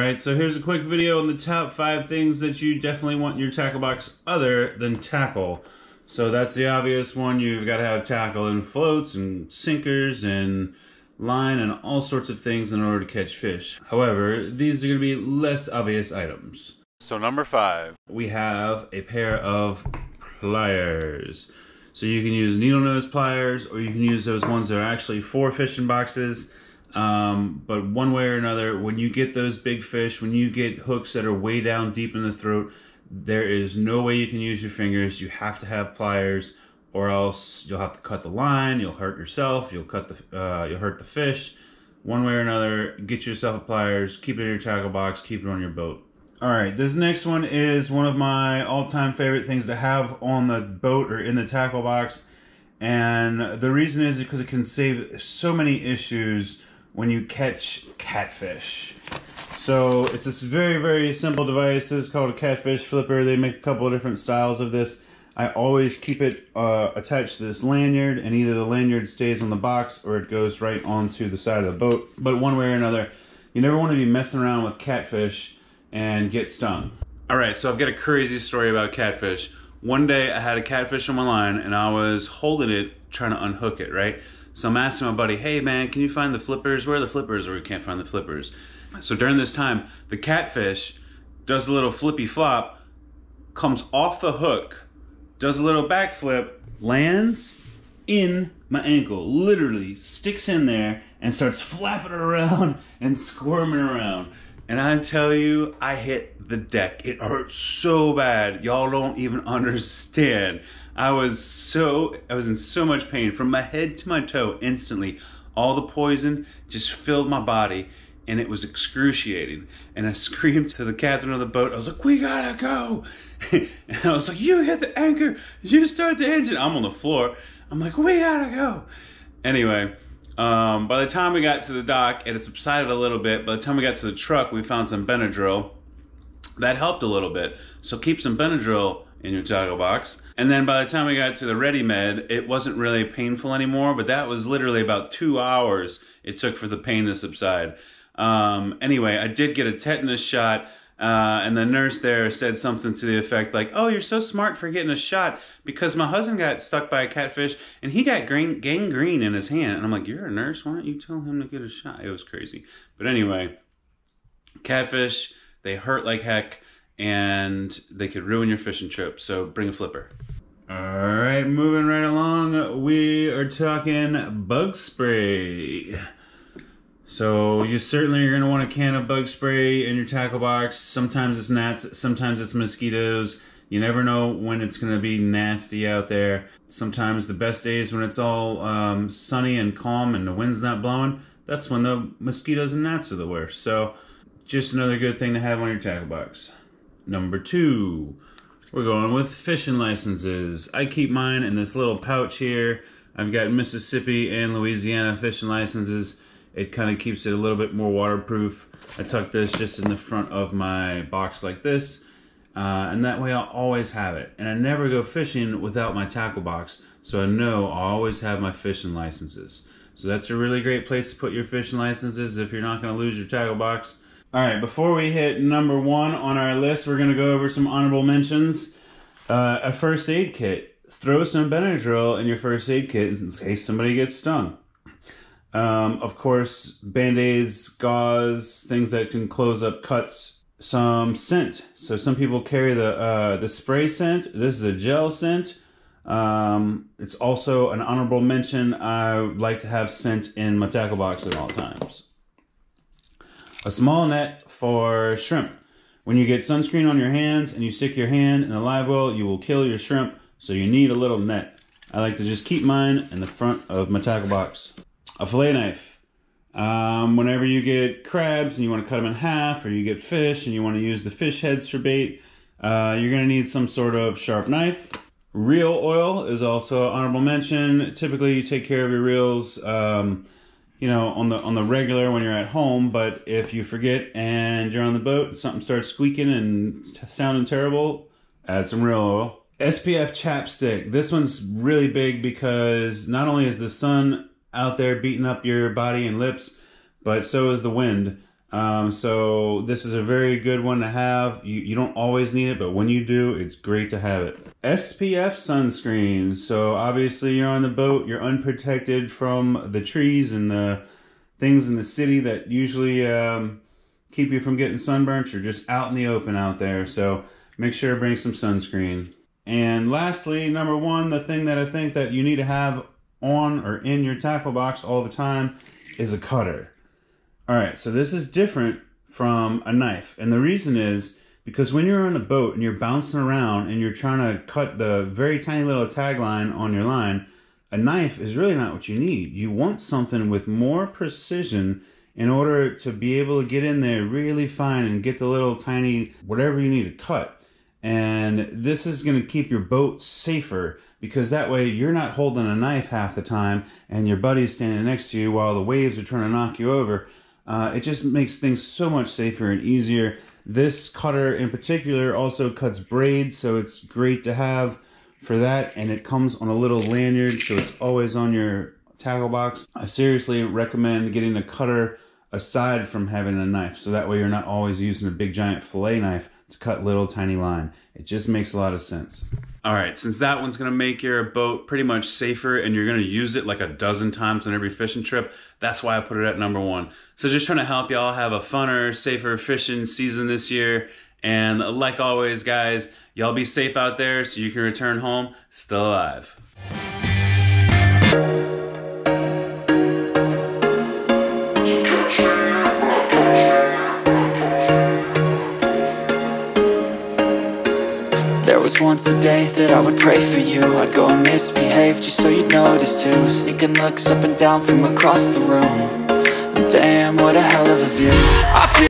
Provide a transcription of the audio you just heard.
Alright, so here's a quick video on the top 5 things that you definitely want in your tackle box other than tackle. So that's the obvious one. You've got to have tackle and floats and sinkers and line and all sorts of things in order to catch fish. However, these are going to be less obvious items. So number 5, we have a pair of pliers. So you can use needle nose pliers, or you can use those ones that are actually for fishing boxes. But one way or another, when you get those big fish, when you get hooks that are way down deep in the throat, there is no way you can use your fingers. You have to have pliers, or else you'll have to cut the line. You'll hurt yourself. You'll hurt the fish. One way or another, get yourself a pliers. Keep it in your tackle box. Keep it on your boat. All right, this next one is one of my all-time favorite things to have on the boat or in the tackle box, and the reason is because it can save so many issues when you catch catfish. So it's this very, very simple device. This is called a Catfish Flipper. They make a couple of different styles of this. I always keep it attached to this lanyard, and either the lanyard stays on the box or it goes right onto the side of the boat. But one way or another, you never want to be messing around with catfish and get stung. All right, so I've got a crazy story about catfish. One day I had a catfish on my line and I was holding it, trying to unhook it, right? So I'm asking my buddy, hey man, can you find the flippers? Where are the flippers? Or we can't find the flippers. So during this time, the catfish does a little flippy flop, comes off the hook, does a little backflip, lands in my ankle, literally sticks in there and starts flapping around and squirming around. And I tell you, I hit the deck. It hurt so bad. Y'all don't even understand. I was in so much pain from my head to my toe instantly. All the poison just filled my body and it was excruciating. And I screamed to the captain of the boat. I was like, we gotta go. And I was like, you hit the anchor, you start the engine. I'm on the floor. I'm like, we gotta go. Anyway, by the time we got to the dock, and it subsided a little bit, by the time we got to the truck, we found some Benadryl. That helped a little bit. So keep some Benadryl in your tackle box. And then by the time we got to the Ready Med, it wasn't really painful anymore, but that was literally about 2 hours it took for the pain to subside. Anyway, I did get a tetanus shot, and the nurse there said something to the effect like, oh, you're so smart for getting a shot, because my husband got stuck by a catfish and he got gangrene in his hand. And I'm like, you're a nurse, why don't you tell him to get a shot? It was crazy. But anyway, catfish, they hurt like heck and they could ruin your fishing trip. So bring a flipper. All right, moving right along, we are talking bug spray. So you certainly are going to want a can of bug spray in your tackle box. Sometimes it's gnats, sometimes it's mosquitoes. You never know when it's going to be nasty out there. Sometimes the best days when it's all sunny and calm and the wind's not blowing, that's when the mosquitoes and gnats are the worst. So just another good thing to have on your tackle box. Number 2, we're going with fishing licenses. I keep mine in this little pouch here. I've got Mississippi and Louisiana fishing licenses. It kind of keeps it a little bit more waterproof. I tuck this just in the front of my box like this, and that way I'll always have it. And I never go fishing without my tackle box, so I know I'll always have my fishing licenses. So that's a really great place to put your fishing licenses if you're not going to lose your tackle box. All right, before we hit number 1 on our list, we're going to go over some honorable mentions. A first aid kit. Throw some Benadryl in your first aid kit in case somebody gets stung. Of course, Band-Aids, gauze, things that can close up cuts. Some scent. So some people carry the spray scent. This is a gel scent. It's also an honorable mention. I like to have scent in my tackle box at all times. A small net for shrimp. When you get sunscreen on your hands and you stick your hand in the live well, you will kill your shrimp. So you need a little net. I like to just keep mine in the front of my tackle box. A fillet knife. Whenever you get crabs and you want to cut them in half, or you get fish and you want to use the fish heads for bait, you're going to need some sort of sharp knife. Reel oil is also an honorable mention. Typically you take care of your reels, you know, on the regular when you're at home, but if you forget and you're on the boat and something starts squeaking and sounding terrible, add some reel oil. SPF chapstick. This one's really big because not only is the sun out there beating up your body and lips, but so is the wind. So this is a very good one to have. You don't always need it, but when you do, it's great to have it. SPF sunscreen. So obviously you're on the boat, you're unprotected from the trees and the things in the city that usually keep you from getting sunburnt. You're just out in the open out there. So make sure to bring some sunscreen. And lastly, number one, the thing that I think that you need to have on or in your tackle box all the time is a cutter. All right, so this is different from a knife. And the reason is because when you're on a boat and you're bouncing around and you're trying to cut the very tiny little tagline on your line, a knife is really not what you need. You want something with more precision in order to be able to get in there really fine and get the little tiny whatever you need to cut. And this is going to keep your boat safer, because that way you're not holding a knife half the time and your buddy's standing next to you while the waves are trying to knock you over. It just makes things so much safer and easier. This cutter in particular also cuts braids, so it's great to have for that. And it comes on a little lanyard, so it's always on your tackle box. I seriously recommend getting a cutter aside from having a knife, so that way you're not always using a big giant fillet knife to cut little tiny line. It just makes a lot of sense. All right, since that one's gonna make your boat pretty much safer and you're gonna use it like a dozen times on every fishing trip, that's why I put it at number one. So just trying to help y'all have a funner, safer fishing season this year. And like always, guys, y'all be safe out there so you can return home still alive. There was once a day that I would pray for you. I'd go and misbehave just so you'd notice too. Sneaking looks up and down from across the room. And damn, what a hell of a view. I feel